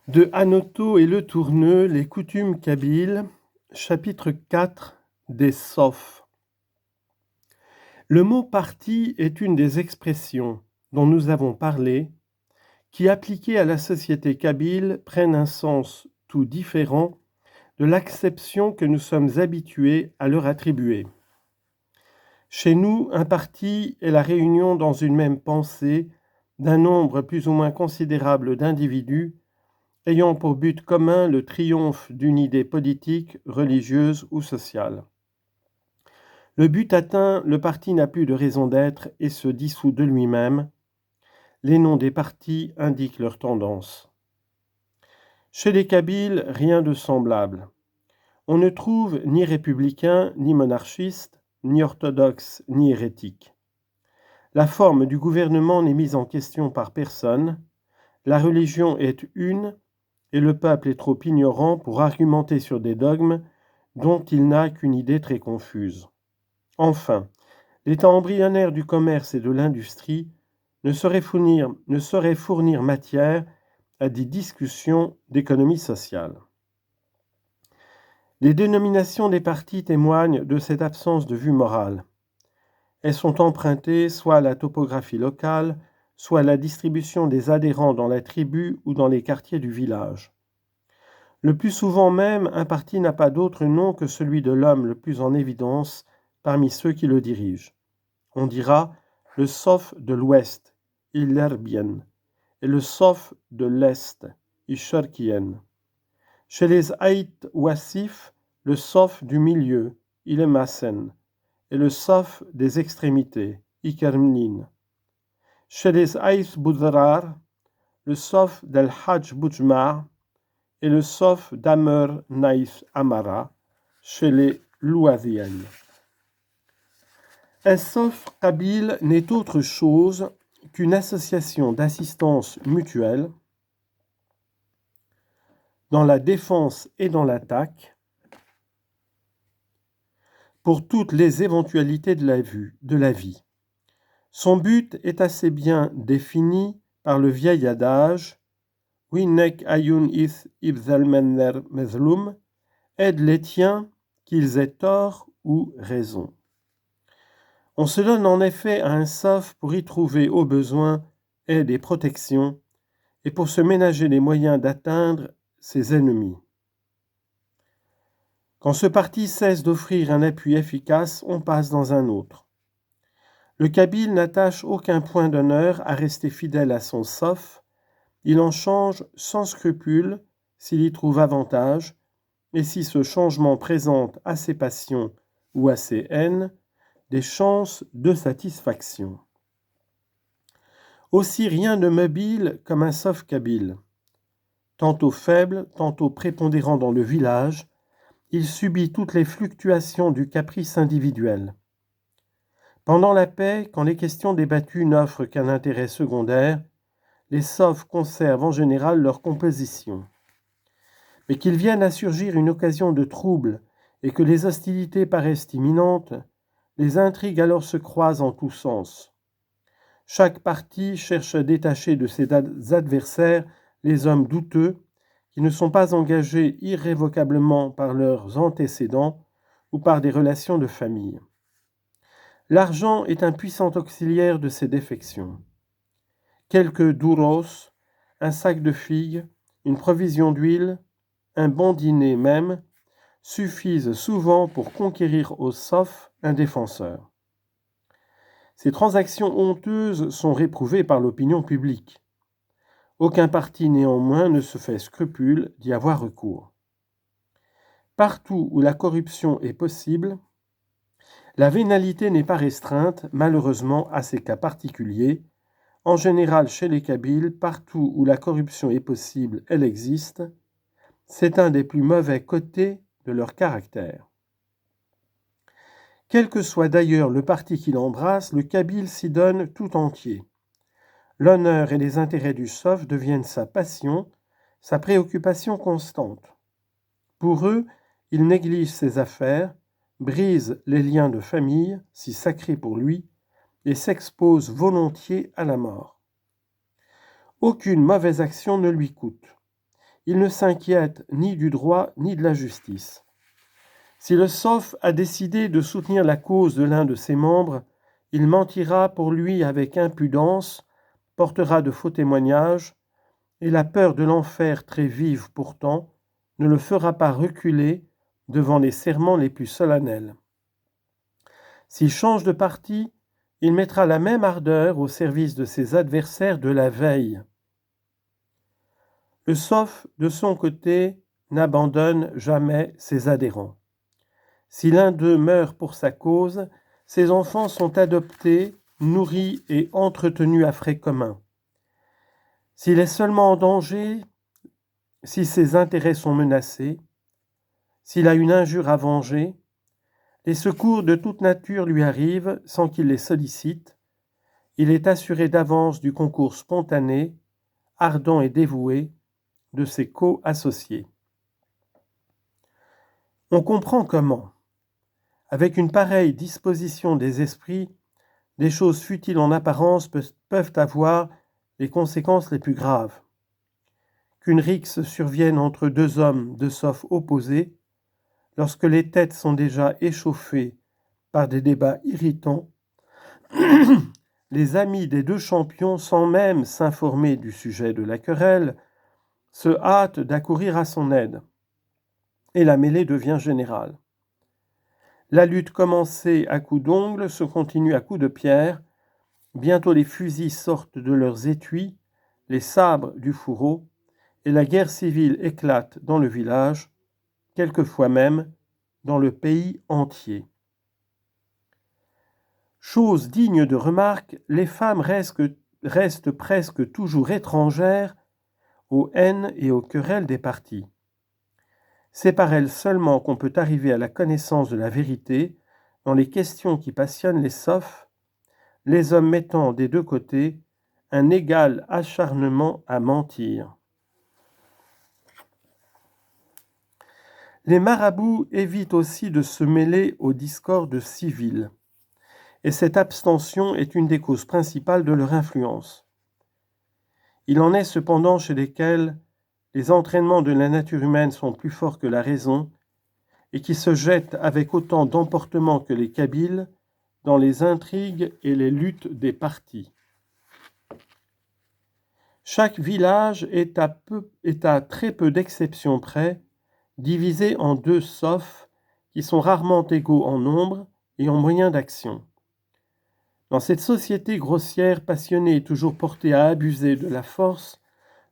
De Hanoto et Le Tourneux, les coutumes kabyles, chapitre 4 des Sophes. Le mot parti est une des expressions dont nous avons parlé, qui, appliquées à la société kabyle, prennent un sens tout différent de l'acception que nous sommes habitués à leur attribuer. Chez nous, un parti est la réunion dans une même pensée d'un nombre plus ou moins considérable d'individus ayant pour but commun le triomphe d'une idée politique, religieuse ou sociale. Le but atteint, le parti n'a plus de raison d'être et se dissout de lui-même. Les noms des partis indiquent leur tendance. Chez les Kabyles, rien de semblable. On ne trouve ni républicains, ni monarchistes, ni orthodoxes, ni hérétiques. La forme du gouvernement n'est mise en question par personne. La religion est une, et le peuple est trop ignorant pour argumenter sur des dogmes dont il n'a qu'une idée très confuse. Enfin, l'état embryonnaire du commerce et de l'industrie ne saurait fournir matière à des discussions d'économie sociale. Les dénominations des partis témoignent de cette absence de vue morale. Elles sont empruntées soit à la topographie locale, soit à la distribution des adhérents dans la tribu ou dans les quartiers du village. Le plus souvent même, un parti n'a pas d'autre nom que celui de l'homme le plus en évidence parmi ceux qui le dirigent. On dira le Soph de l'Ouest, Ilerbien, et le Soph de l'Est, Isharkien. Chez les Haït Wassif, le Soph du milieu, Ilemassen, et le Soph des extrémités, Ikermnin. Chez les Haït Boudrar, le Soph del Hajj Boujmar, et le Soph d'Amer Naïf Amara chez les Louasiennes. Un Soph kabyle n'est autre chose qu'une association d'assistance mutuelle dans la défense et dans l'attaque pour toutes les éventualités de la vie. Son but est assez bien défini par le vieil adage Winek ayun is ibzalmenner mezlum, aide les tiens, qu'ils aient tort ou raison. On se donne en effet à un Soph pour y trouver au besoin aide et protection, et pour se ménager les moyens d'atteindre ses ennemis. Quand ce parti cesse d'offrir un appui efficace, on passe dans un autre. Le Kabyle n'attache aucun point d'honneur à rester fidèle à son Soph, il en change sans scrupule s'il y trouve avantage, et si ce changement présente à ses passions ou à ses haines des chances de satisfaction. Aussi rien de mobile comme un Soph kabyle. Tantôt faible, tantôt prépondérant dans le village, il subit toutes les fluctuations du caprice individuel. Pendant la paix, quand les questions débattues n'offrent qu'un intérêt secondaire, les Sophs conservent en général leur composition. Mais qu'il vienne à surgir une occasion de trouble et que les hostilités paraissent imminentes, les intrigues alors se croisent en tous sens. Chaque parti cherche à détacher de ses adversaires les hommes douteux qui ne sont pas engagés irrévocablement par leurs antécédents ou par des relations de famille. L'argent est un puissant auxiliaire de ces défections. Quelques douros, un sac de figues, une provision d'huile, un bon dîner même, suffisent souvent pour conquérir au Soph un défenseur. Ces transactions honteuses sont réprouvées par l'opinion publique. Aucun parti néanmoins ne se fait scrupule d'y avoir recours. Partout où la corruption est possible, la vénalité n'est pas restreinte, malheureusement, à ces cas particuliers. En général, chez les Kabyles, partout où la corruption est possible, elle existe. C'est un des plus mauvais côtés de leur caractère. Quel que soit d'ailleurs le parti qu'il embrasse, le Kabyle s'y donne tout entier. L'honneur et les intérêts du Soph deviennent sa passion, sa préoccupation constante. Pour eux, il néglige ses affaires, brise les liens de famille, si sacrés pour lui, et s'expose volontiers à la mort. Aucune mauvaise action ne lui coûte. il ne s'inquiète ni du droit ni de la justice. Si le SOF a décidé de soutenir la cause de l'un de ses membres, il mentira pour lui avec impudence, portera de faux témoignages, et la peur de l'enfer très vive pourtant ne le fera pas reculer devant les serments les plus solennels. S'il change de parti, il mettra la même ardeur au service de ses adversaires de la veille. Le SOF, de son côté, n'abandonne jamais ses adhérents. Si l'un d'eux meurt pour sa cause, ses enfants sont adoptés, nourris et entretenus à frais communs. S'il est seulement en danger, si ses intérêts sont menacés, s'il a une injure à venger, les secours de toute nature lui arrivent sans qu'il les sollicite. Il est assuré d'avance du concours spontané, ardent et dévoué de ses co-associés. On comprend comment, avec une pareille disposition des esprits, des choses futiles en apparence peuvent avoir les conséquences les plus graves. Qu'une rixe survienne entre deux hommes de SOF opposés, lorsque les têtes sont déjà échauffées par des débats irritants, les amis des deux champions, sans même s'informer du sujet de la querelle, se hâtent d'accourir à son aide, et la mêlée devient générale. La lutte commencée à coups d'ongles se continue à coups de pierre. Bientôt les fusils sortent de leurs étuis, les sabres du fourreau, et la guerre civile éclate dans le village, quelquefois même dans le pays entier. Chose digne de remarque, les femmes restent presque toujours étrangères aux haines et aux querelles des partis. C'est par elles seulement qu'on peut arriver à la connaissance de la vérité dans les questions qui passionnent les SOF, les hommes mettant des deux côtés un égal acharnement à mentir. Les marabouts évitent aussi de se mêler aux discordes civils, et cette abstention est une des causes principales de leur influence. Il en est cependant chez lesquels les entraînements de la nature humaine sont plus forts que la raison et qui se jettent avec autant d'emportement que les Kabyles dans les intrigues et les luttes des partis. Chaque village est à très peu d'exceptions près divisé en deux SOF qui sont rarement égaux en nombre et en moyens d'action. Dans cette société grossière, passionnée et toujours portée à abuser de la force,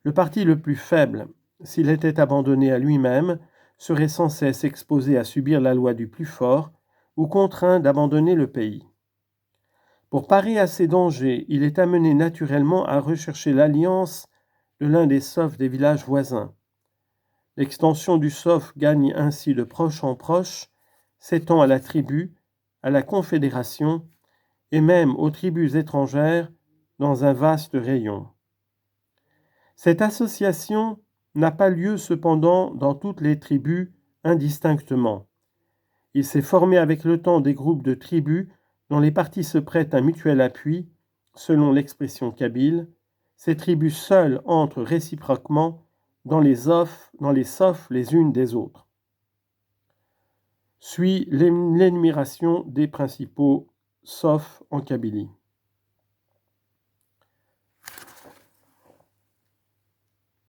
le parti le plus faible, s'il était abandonné à lui-même, serait sans cesse exposé à subir la loi du plus fort ou contraint d'abandonner le pays. Pour parer à ces dangers, il est amené naturellement à rechercher l'alliance de l'un des SOF des villages voisins. L'extension du SOF gagne ainsi de proche en proche, s'étend à la tribu, à la confédération et même aux tribus étrangères dans un vaste rayon. Cette association n'a pas lieu cependant dans toutes les tribus indistinctement. Il s'est formé avec le temps des groupes de tribus dont les parties se prêtent un mutuel appui, selon l'expression kabyle. Ces tribus seules entrent réciproquement dans les SOF les unes des autres. Suit l'énumération des principaux SOF en Kabylie.